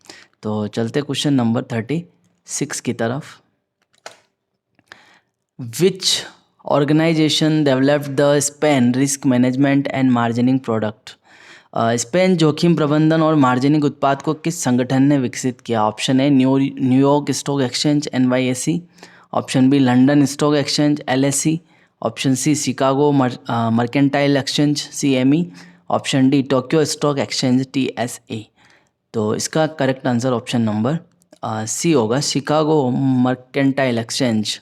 तो चलते क्वेश्चन नंबर 36 की तरफ। Which organization developed the SPAN risk management and margining product? SPAN जोखिम प्रबंधन और मार्जिनिंग उत्पाद को किस संगठन ने विकसित किया? Option A New York stock exchange NYSE, option B London stock exchange LSE, option C Chicago mercantile exchange CME, option D Tokyo stock exchange TSE। तो इसका correct answer option number C होगा, शिकागो मर्केंटाइल एक्सचेंज।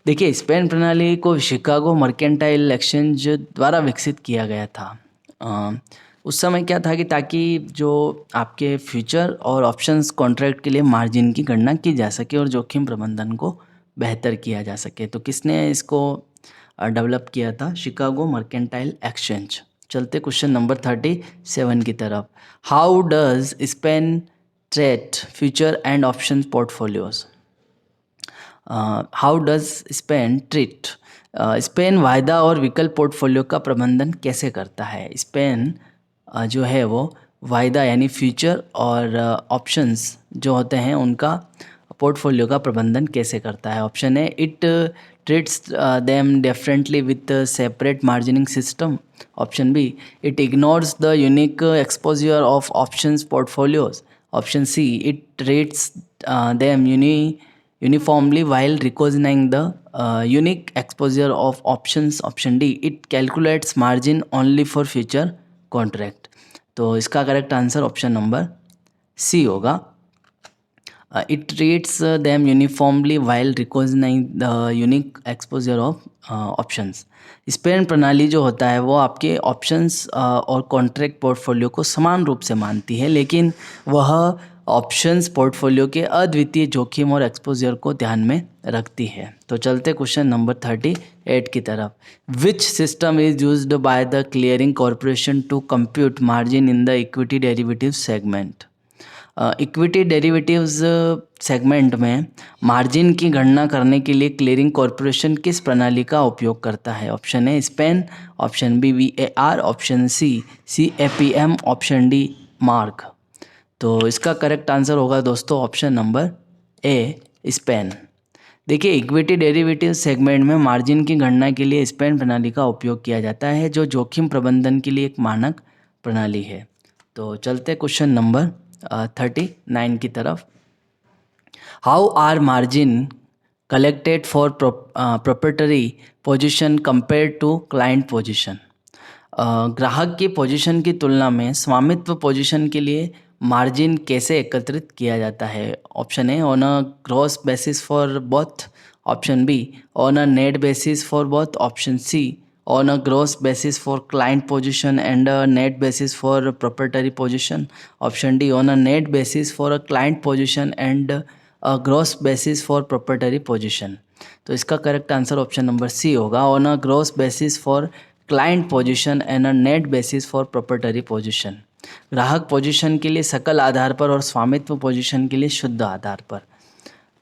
देखिए, span प्रणाली को Chicago mercantile exchange द्वारा विकसित किया गया था। उस समय क्या था कि ताकि जो आपके फ्यूचर और ऑप्शंस कॉन्ट्रैक्ट के लिए मार्जिन की गणना की जा सके और जोखिम प्रबंधन को बेहतर किया जा सके। तो किसने इसको डेवलप किया था? Chicago mercantile exchange. चलते क्वेश्चन नंबर 37 की तरफ। How does Spain trade future and option portfolios? How does Spain treat? Spain वायदा और विकल्प पोर्टफोलियो का प्रबंधन कैसे करता है? स्पेन जो है वो वायदा यानी फ्यूचर और ऑप्शंस जो होते हैं उनका पोर्टफोलियो का प्रबंधन कैसे करता है? ऑप्शन है it treats them differently with separate margining system, option B it ignores the unique exposure of options portfolios, option C it treats them uniformly while recognizing the unique exposure of options, option D it calculates margin only for future contract। तो इसका correct answer option number C होगा, it treats them uniformly while recognizing the unique exposure of options. SPAN प्रणाली जो होता है वो आपके options और कॉन्ट्रैक्ट पोर्टफोलियो को समान रूप से मानती है, लेकिन वह ऑप्शंस पोर्टफोलियो के अद्वितीय जोखिम और एक्सपोजर को ध्यान में रखती है। तो चलते क्वेश्चन नंबर 38 की तरफ। Which system is used by the clearing corporation to compute margin in the equity derivative segment? Equity derivatives segment में मार्जिन की गणना करने के लिए क्लियरिंग कॉरपोरेशन किस प्रणाली का उपयोग करता है? Option A span, option B VAR, option C CAPM, option D mark. तो इसका करेक्ट आंसर होगा दोस्तों ऑप्शन नंबर ए स्पेन। देखिए, इक्विटी डेरिवेटिव सेगमेंट में मार्जिन की गणना के लिए स्पेन प्रणाली का उपयोग किया जाता है, जो जोखिम प्रबंधन के लिए एक मानक प्रणाली है। तो चलते क्वेश्चन नंबर 39 की तरफ। How are margin collected for proprietary position compare to client position? ग्राहक की पोजीशन की तुलना में स्वामित्व पोजीशन के लिए मार्जिन कैसे एकत्रित किया जाता है? Option A on a gross basis for both, option B on a net basis for both, option C on a gross basis for client position and a net basis for proprietary position, option D on a net basis for a client position and a gross basis for proprietary position। तो इसका correct answer option number C होगा, on a gross basis for client position and a net basis for proprietary position। ग्राहक position के लिए सकल आधार पर और स्वामित्व पोजीशन के लिए शुद्ध आधार पर।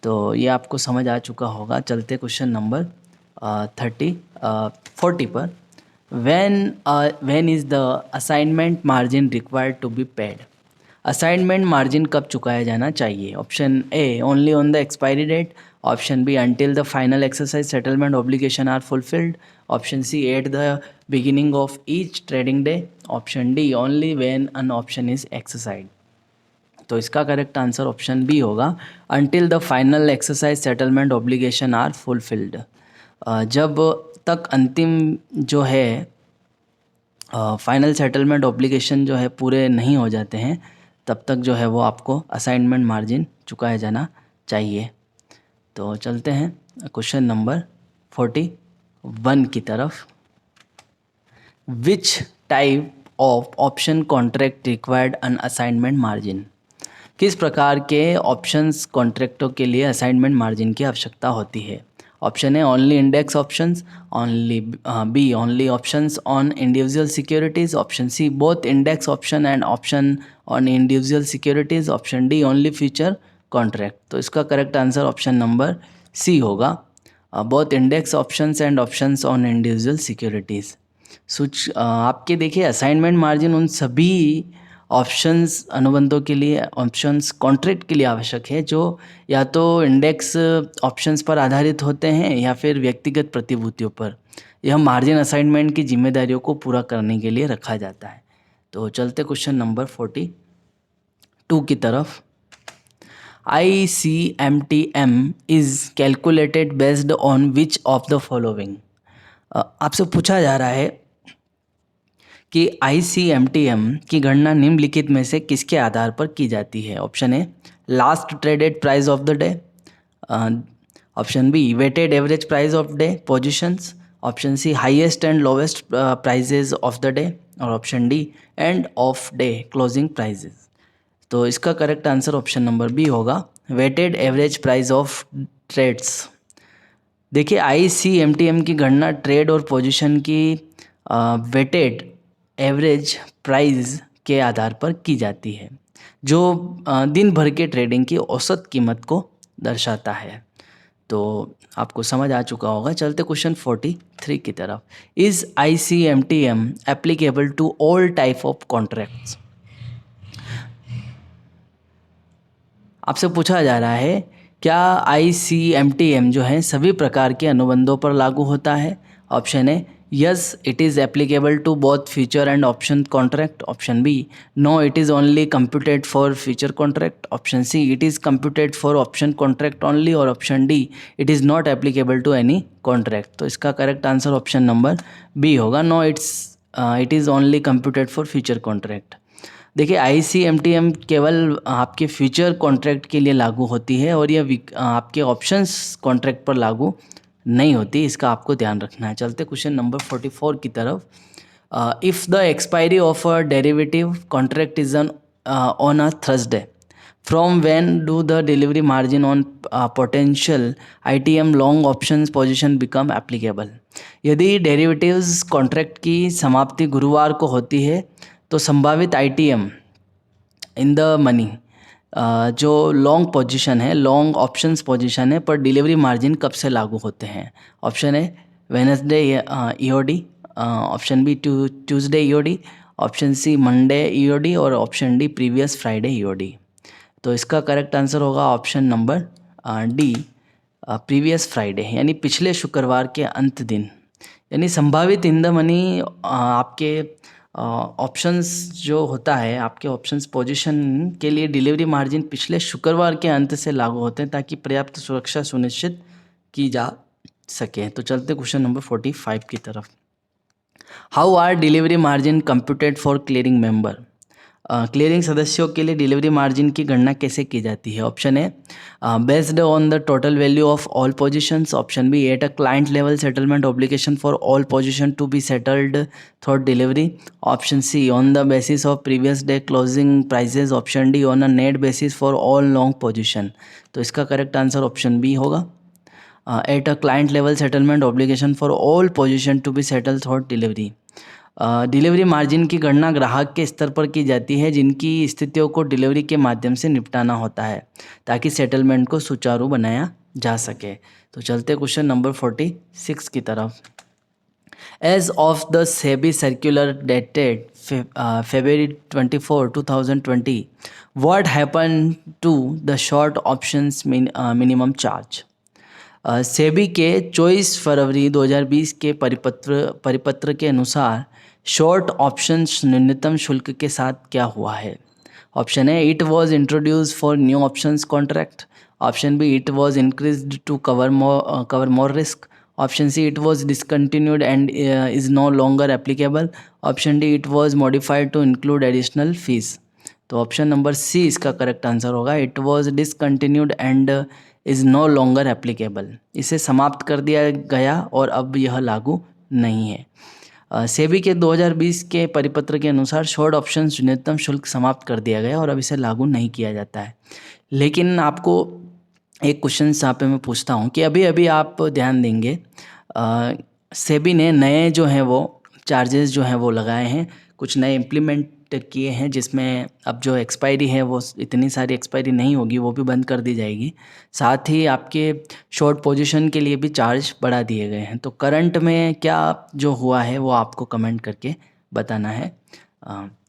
तो ये आपको समझ आ चुका होगा। चलते क्वेश्चन नंबर 40 पर। When is the assignment margin required to be paid? Assignment margin कब चुकाया जाना चाहिए? Option A only on the expiry date, option B until the final exercise settlement obligation are fulfilled, option C at the beginning of each trading day, option D only when an option is exercise. तो इसका correct answer option B होगा, until the final exercise settlement obligation are fulfilled. जब तक अंतिम जो है final settlement obligation जो है पूरे नहीं हो जाते हैं, तब तक जो है वो आपको असाइनमेंट मार्जिन चुकाया जाना चाहिए। तो चलते हैं क्वेश्चन नंबर 41 की तरफ। Which type of option contract required an assignment margin? किस प्रकार के ऑप्शंस कॉन्ट्रैक्टों के लिए असाइनमेंट मार्जिन की आवश्यकता होती है? ऑप्शन है only index options, only B only options on individual securities, option C both index option and option on individual securities, option D only future contract. तो इसका correct answer option number C होगा, both index options and options on individual securities. आपके देखिए assignment margin उन सभी options अनुबंधों के लिए, ऑप्शंस कॉन्ट्रैक्ट के लिए आवश्यक है, जो या तो इंडेक्स ऑप्शंस पर आधारित होते हैं या फिर व्यक्तिगत प्रतिभूतियों पर। यह मार्जिन असाइनमेंट की जिम्मेदारियों को पूरा करने के लिए रखा जाता है। तो चलते क्वेश्चन नंबर 42 की तरफ। ICMTM is calculated based on which of the following. आपसे पूछा जा रहा है कि ICMTM की गणना निम्नलिखित में से किसके आधार पर की जाती है। Option A last traded price of the day, option B weighted average price of day positions, option C highest and lowest prices of the day, और option D end of day closing prices. तो इसका correct answer option number B होगा, weighted average price of trades. देखिए ICMTM की गणना trade और position की weighted average price के आधार पर की जाती है, जो दिन भर के ट्रेडिंग की औसत कीमत को दर्शाता है। तो आपको समझ आ चुका होगा। चलते क्वेश्चन 43 की तरफ। Is ICMTM applicable to all type of contracts. आपसे पूछा जा रहा है क्या ICMTM जो है सभी प्रकार के अनुबंधों पर लागू होता है। Option A yes it is applicable to both future and option contract, option B no it is only computed for future contract, option C it is computed for option contract only, और option D it is not applicable to any contract. तो इसका correct answer option number B होगा, no it is only computed for future contract. देखिए ICMTM केवल आपके future contract के लिए लागू होती है और यह आपके ऑप्शंस कॉन्ट्रैक्ट पर लागू नहीं होती, इसका आपको ध्यान रखना है। चलते क्वेश्चन नंबर 44 की तरफ। If the expiry of a derivative contract is on a Thursday, from when do the delivery margin on potential ITM long options position become applicable. यदि डेरिवेटिव्स कॉन्ट्रैक्ट की समाप्ति गुरुवार को होती है तो संभावित ITM इन द मनी जो लॉन्ग पोजीशन है, लॉन्ग ऑप्शंस पोजीशन है, पर डिलीवरी मार्जिन कब से लागू होते हैं। Option A Wednesday EOD, option B Tuesday EOD, option C Monday EOD, और option D previous Friday EOD। तो इसका करेक्ट आंसर होगा option number D previous Friday, यानी पिछले शुक्रवार के अंत दिन। यानी संभावित इन द मनी आपके ऑप्शंस जो होता है, आपके ऑप्शंस पोजीशन के लिए डिलीवरी मार्जिन पिछले शुक्रवार के अंत से लागू होते हैं ताकि पर्याप्त सुरक्षा सुनिश्चित की जा सके। तो चलते क्वेश्चन नंबर 45 की तरफ। How are delivery margin computed for clearing member. Clearing सदस्यों के लिए डिलीवरी मार्जिन की गणना कैसे की जाती है। Option A based on the total value of all positions, option B at a client level settlement obligation for all position to be settled through delivery, option C on the basis of previous day closing prices, option D on a net basis for all long position. तो इसका correct answer option B होगा, at a client level settlement obligation for all position to be settle through delivery. Delivery margin की गणना ग्राहक के स्तर पर की जाती है जिनकी स्थितियों को डिलीवरी के माध्यम से निपटाना होता है ताकि सेटलमेंट को सुचारू बनाया जा सके। तो चलते क्वेश्चन नंबर 46 की तरफ। As of the SEBI circular dated February 24, 2020, what happened to the short options minimum charge? SEBI के 24 फरवरी 2020 के परिपत्र के अनुसार शॉर्ट ऑप्शंस न्यूनतम शुल्क के साथ क्या हुआ है। Option A it was introduce for new options contract, option B it was increased to cover more risk, option C it was discontinued and is no longer applicable, option D it was modified to include additional fees. तो option number C इसका correct answer होगा, it was discontinued and is no longer applicable. इसे समाप्त कर दिया गया और अब यह लागू नहीं है। सेबी के 2020 के परिपत्र के अनुसार शॉर्ट ऑप्शन न्यूनतम शुल्क समाप्त कर दिया गया और अब इसे लागू नहीं किया जाता है। लेकिन आपको एक क्वेश्चन यहाँ पे मैं पूछता हूँ कि अभी अभी आप ध्यान देंगे सेबी ने नए जो हैं वो चार्जेस जो हैं वो लगाए हैं, कुछ नए इम्प्लीमेंट किए हैं जिसमें अब जो एक्सपायरी है वो इतनी सारी एक्सपायरी नहीं होगी, वो भी बंद कर दी जाएगी। साथ ही आपके शॉर्ट पोजीशन के लिए भी चार्ज बढ़ा दिए गए हैं। तो करंट में क्या जो हुआ है वो आपको कमेंट करके बताना है।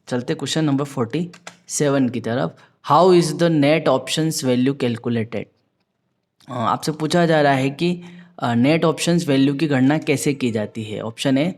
चलते क्वेश्चन नंबर 47 की तरफ। How is the net options value calculated. आपसे पूछा जा रहा है कि नेट ऑप्शंस वैल्यू की गणना कैसे की जाती है। Option A,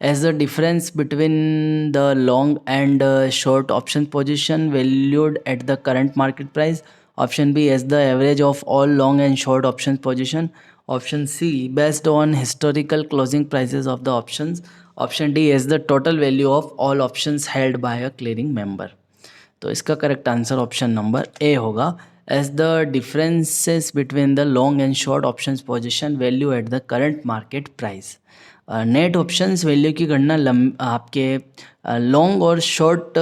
as the difference between the long and short option position valued at the current market price. Option B, as the average of all long and short option position. Option C, based on historical closing prices of the options. Option D, as the total value of all options held by a clearing member. तो इसका correct answer option number A होगा, as the differences between the long and short options position value eight the current market price. Net options value की गणना आपके long और short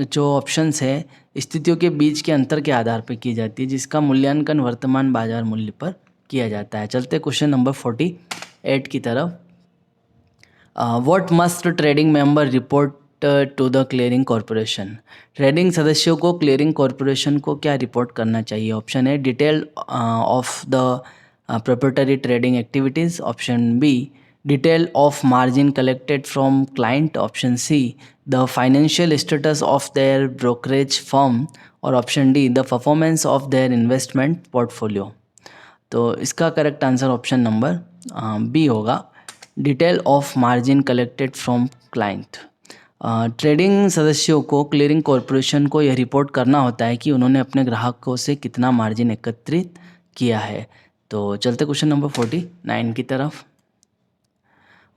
जो options है स्थितियों के बीच के अंतर के आधार पर की जाती है, जिसका मूल्यांकन वर्तमान बाजार मूल्य पर किया जाता है। चलते क्वेश्चन नंबर 48 की तरफ। What must trading member report to the clearing corporation. Trading सदस्यों को क्लियरिंग कॉरपोरेशन को क्या रिपोर्ट करना चाहिए। Option A, detail of the proprietary trading activities. Option B, detail of margin collected from client. Option C, the financial status of their brokerage firm. और option D, the performance of their investment portfolio. तो इसका correct answer option number B होगा, detail of margin collected from client. Trading सदस्यों को clearing corporation को यह report करना होता है कि उन्होंने अपने ग्राहकों से कितना मार्जिन एकत्रित किया है। तो चलते क्वेश्चन नंबर 49 की तरफ।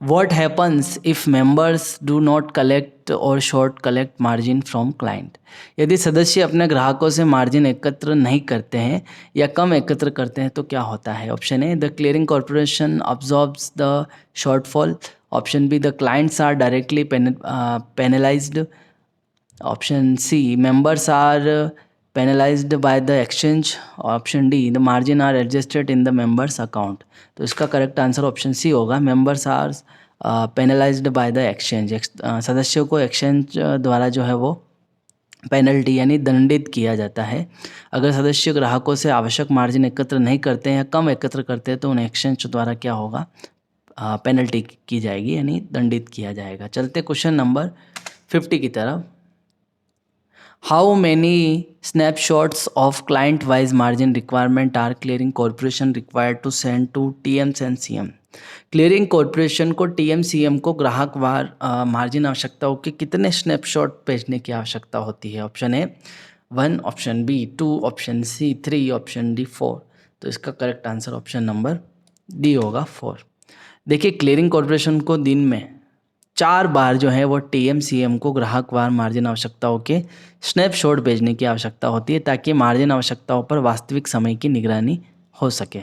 What happens if members do not collect or short collect margin from client? यदि सदस्य अपने ग्राहकों से मार्जिन एकत्र नहीं करते हैं या कम एकत्र करते हैं तो क्या होता है। Option A, the clearing corporation absorbs the shortfall. Option B, the clients are directly penalized. Option C, members are penalized by the exchange. Option D, the margin are adjusted in the members account. तो इसका correct answer option C होगा, members are penalized by the exchange. सदस्यों को exchange द्वारा जो है वो penalty यानी दंडित किया जाता है। अगर सदस्य ग्राहकों से आवश्यक मार्जिन एकत्र नहीं करते हैं या कम एकत्र करते हैं तो उन्हें एक्सचेंज द्वारा क्या होगा, पेनल्टी की जाएगी यानी दंडित किया जाएगा। चलते क्वेश्चन नंबर 50 की तरफ। How many snapshots of client wise margin requirement are clearing corporation required to send to TMs and CM. Clearing corporation को टीएम सीएम को ग्राहक वार मार्जिन आवश्यकताओं के कितने स्नैपशॉट भेजने की आवश्यकता होती है। Option A 1, option B 2, option C 3, option D 4। तो इसका correct answer option number D होगा 4। देखिए, क्लियरिंग कॉरपोरेशन को दिन में 4 बार जो है वो टीएम सीएम को ग्राहक वार मार्जिन आवश्यकताओं के स्नैपशॉट भेजने की आवश्यकता होती है ताकि मार्जिन आवश्यकताओं पर वास्तविक समय की निगरानी हो सके।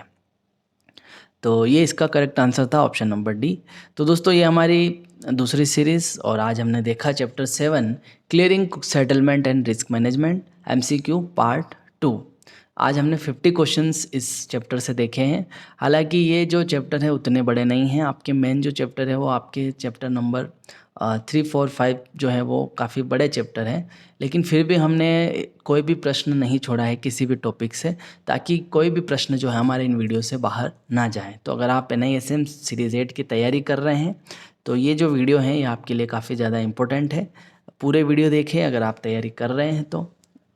तो ये इसका करेक्ट आंसर था ऑप्शन नंबर डी। तो दोस्तों, ये हमारी दूसरी सीरीज़ और आज हमने देखा chapter 7 clearing settlement and risk management MCQ part 2। आज हमने 50 क्वेश्चंस इस चैप्टर से देखे हैं। हालांकि ये जो चैप्टर है उतने बड़े नहीं हैं। आपके मेन जो चैप्टर है वो आपके चैप्टर नंबर 3, 4, 5 जो है वो काफ़ी बड़े चैप्टर हैं, लेकिन फिर भी हमने कोई भी प्रश्न नहीं छोड़ा है किसी भी टॉपिक से, ताकि कोई भी प्रश्न जो है हमारे इन वीडियो से बाहर ना जाए। तो अगर आप NISM सीरीज़ 8 की तैयारी कर रहे हैं तो ये जो वीडियो है ये आपके लिए काफ़ी ज़्यादा इम्पोर्टेंट है। पूरे वीडियो देखें अगर आप तैयारी कर रहे हैं तो।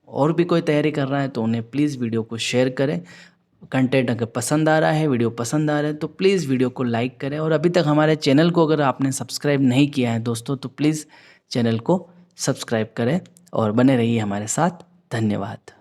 और भी कोई तैयारी कर रहा है तो उन्हें प्लीज़ वीडियो को शेयर करें। कंटेंट अगर पसंद आ रहा है, वीडियो पसंद आ रहा है तो प्लीज़ वीडियो को लाइक करें। और अभी तक हमारे चैनल को अगर आपने सब्सक्राइब नहीं किया है दोस्तों तो प्लीज़ चैनल को सब्सक्राइब करें और बने रहिए हमारे साथ। धन्यवाद।